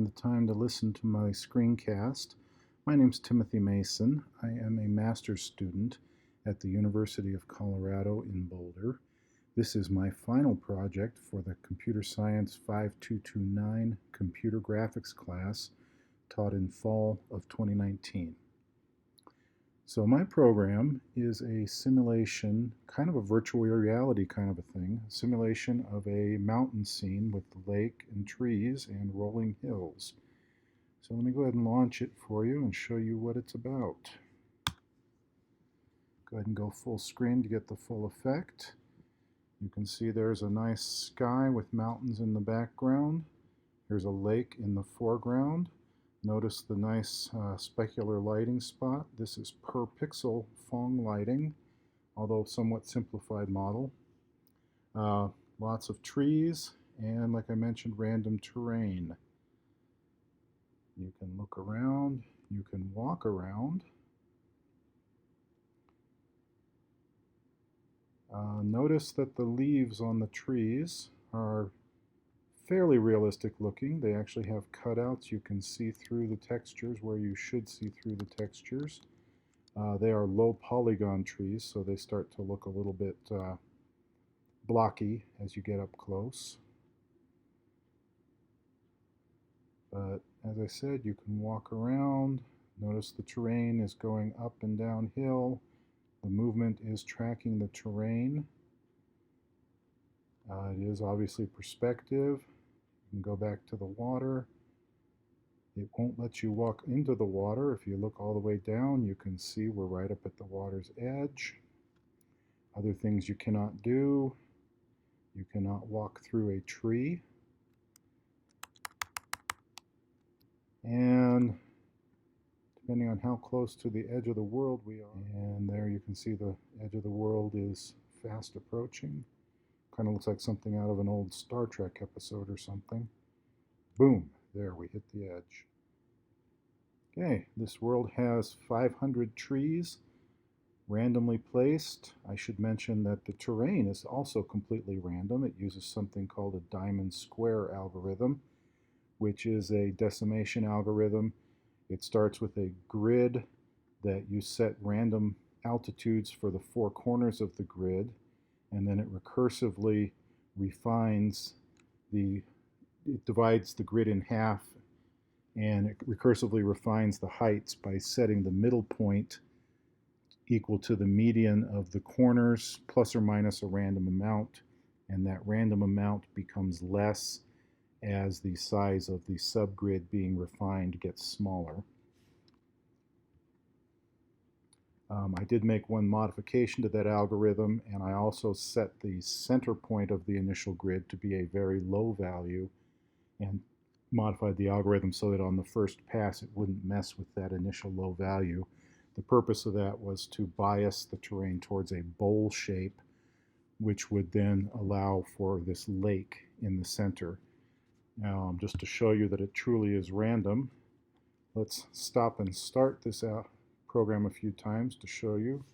The time to listen to my screencast. My name is Timothy Mason. I am a master's student at the University of Colorado in Boulder. This is my final project for the Computer Science 5229 Computer Graphics class taught in fall of 2019. So my program is a simulation, kind of a virtual reality kind of a thing, a simulation of a mountain scene with the lake and trees and rolling hills. So let me go ahead and launch it for you and show you what it's about. Go ahead and go full screen to get the full effect. You can see there's a nice sky with mountains in the background. There's a lake in the foreground. Notice the nice specular lighting spot. This is per pixel Phong lighting, although somewhat simplified model. Lots of trees and, like I mentioned, random terrain. You can look around, you can walk around. Notice that the leaves on the trees are fairly realistic looking. They actually have cutouts. You can see through the textures where you should see through the textures. They are low polygon trees, so they start to look a little bit blocky as you get up close. But as I said, you can walk around. Notice the terrain is going up and downhill. The movement is tracking the terrain. It is obviously perspective. You can go back to the water. It won't let you walk into the water. If you look all the way down, you can see we're right up at the water's edge. Other things you cannot do. You cannot walk through a tree. And depending on how close to the edge of the world we are, and there you can see the edge of the world is fast approaching. Kind of looks like something out of an old Star Trek episode or something. Boom, there we hit the edge. Okay, this world has 500 trees randomly placed. I should mention that the terrain is also completely random. It uses something called a diamond square algorithm, which is a decimation algorithm. It starts with a grid that you set random altitudes for the four corners of the grid, and then it recursively it divides the grid in half, and it recursively refines the heights by setting the middle point equal to the median of the corners plus or minus a random amount, and that random amount becomes less as the size of the subgrid being refined gets smaller. I did make one modification to that algorithm, and I also set the center point of the initial grid to be a very low value and modified the algorithm so that on the first pass it wouldn't mess with that initial low value. The purpose of that was to bias the terrain towards a bowl shape, which would then allow for this lake in the center. Now, just to show you that it truly is random, let's stop and start this program a few times to show you.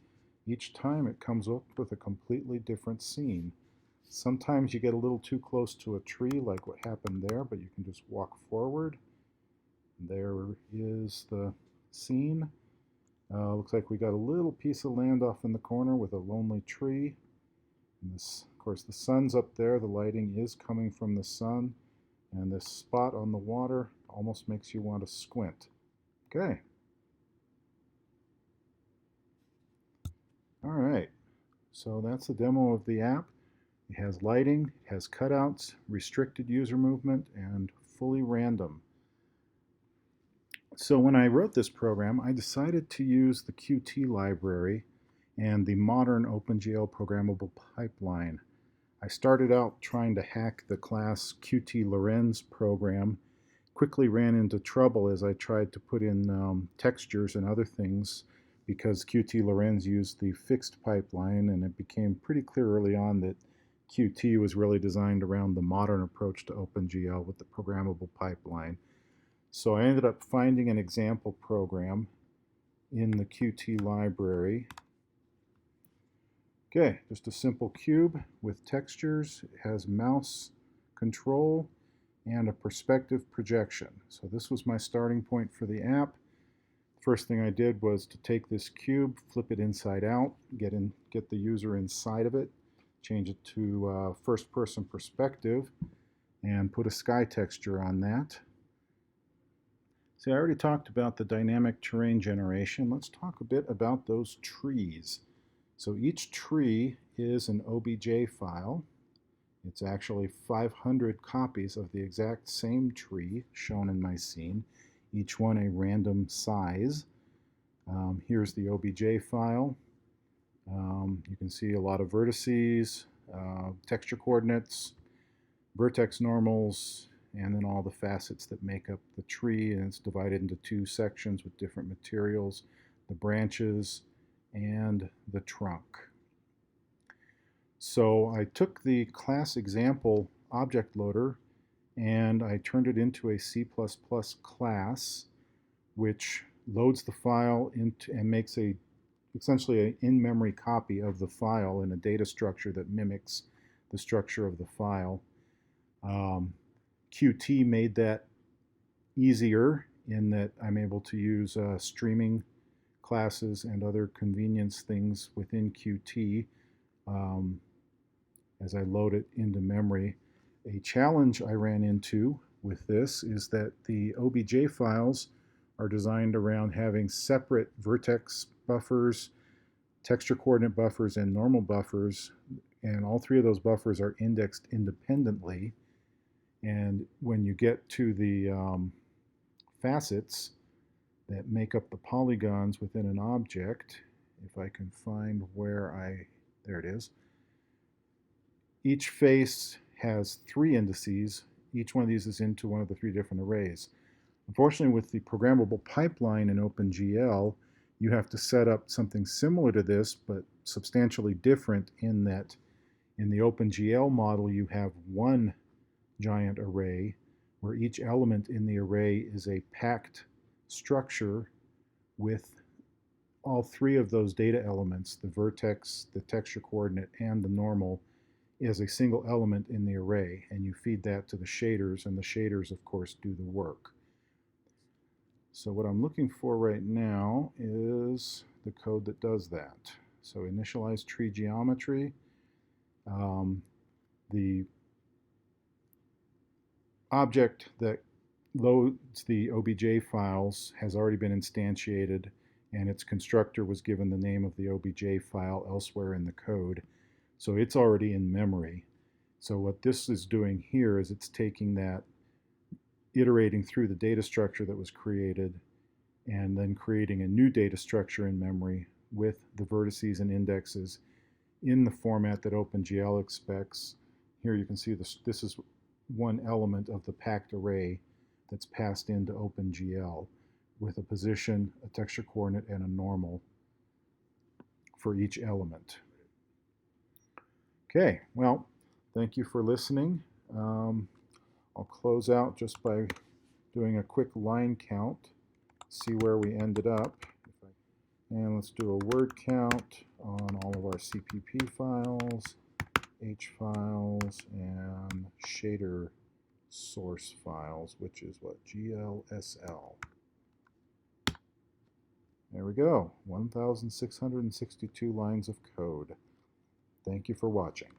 Each time it comes up with a completely different scene. Sometimes you get a little too close to a tree, like what happened there, but you can just walk forward. There is the scene. Looks like we got a little piece of land off in the corner with a lonely tree. And this, of course, the sun's up there. The lighting is coming from the sun. And this spot on the water almost makes you want to squint. Okay. All right. So that's the demo of the app. It has lighting, it has cutouts, restricted user movement, and fully random. So when I wrote this program, I decided to use the Qt library and the modern OpenGL programmable pipeline. I started out trying to hack the class Qt Lorenz program, quickly ran into trouble as I tried to put in textures and other things because Qt Lorenz used the fixed pipeline, and it became pretty clear early on that Qt was really designed around the modern approach to OpenGL with the programmable pipeline. So I ended up finding an example program in the Qt library. Okay, just a simple cube with textures. It has mouse control. and a perspective projection. So this was my starting point for the app. First thing I did was to take this cube, flip it inside out, get the user inside of it, change it to first-person perspective, and put a sky texture on that. See, I already talked about the dynamic terrain generation. Let's talk a bit about those trees. So each tree is an OBJ file. It's actually 500 copies of the exact same tree shown in my scene, each one a random size. Here's the OBJ file. You can see a lot of vertices, texture coordinates, vertex normals, and then all the facets that make up the tree, and it's divided into two sections with different materials, the branches and the trunk. So I took the class example object loader and I turned it into a C++ class which loads the file into and makes essentially an in-memory copy of the file in a data structure that mimics the structure of the file. Qt made that easier in that I'm able to use streaming classes and other convenience things within Qt as I load it into memory. A challenge I ran into with this is that the OBJ files are designed around having separate vertex buffers, texture coordinate buffers, and normal buffers, and all three of those buffers are indexed independently. And when you get to the facets that make up the polygons within an object, if I can find where there it is, each face has 3 indices. Each one of these is into one of the 3 different arrays. Unfortunately, with the programmable pipeline in OpenGL, you have to set up something similar to this, but substantially different in that in the OpenGL model, you have one giant array where each element in the array is a packed structure with all 3 of those data elements, the vertex, the texture coordinate, and the normal, as a single element in the array, and you feed that to the shaders, and the shaders, of course, do the work. So what I'm looking for right now is the code that does that. So initialize tree geometry. The object that loads the OBJ files has already been instantiated, and its constructor was given the name of the OBJ file elsewhere in the code. So it's already in memory. So what this is doing here is it's taking that, iterating through the data structure that was created, and then creating a new data structure in memory with the vertices and indexes in the format that OpenGL expects. Here you can see this is one element of the packed array that's passed into OpenGL with a position, a texture coordinate, and a normal for each element. Okay, well, thank you for listening. I'll close out just by doing a quick line count, see where we ended up. And let's do a word count on all of our CPP files, H files, and shader source files, which is what? GLSL. There we go, 1,662 lines of code. Thank you for watching.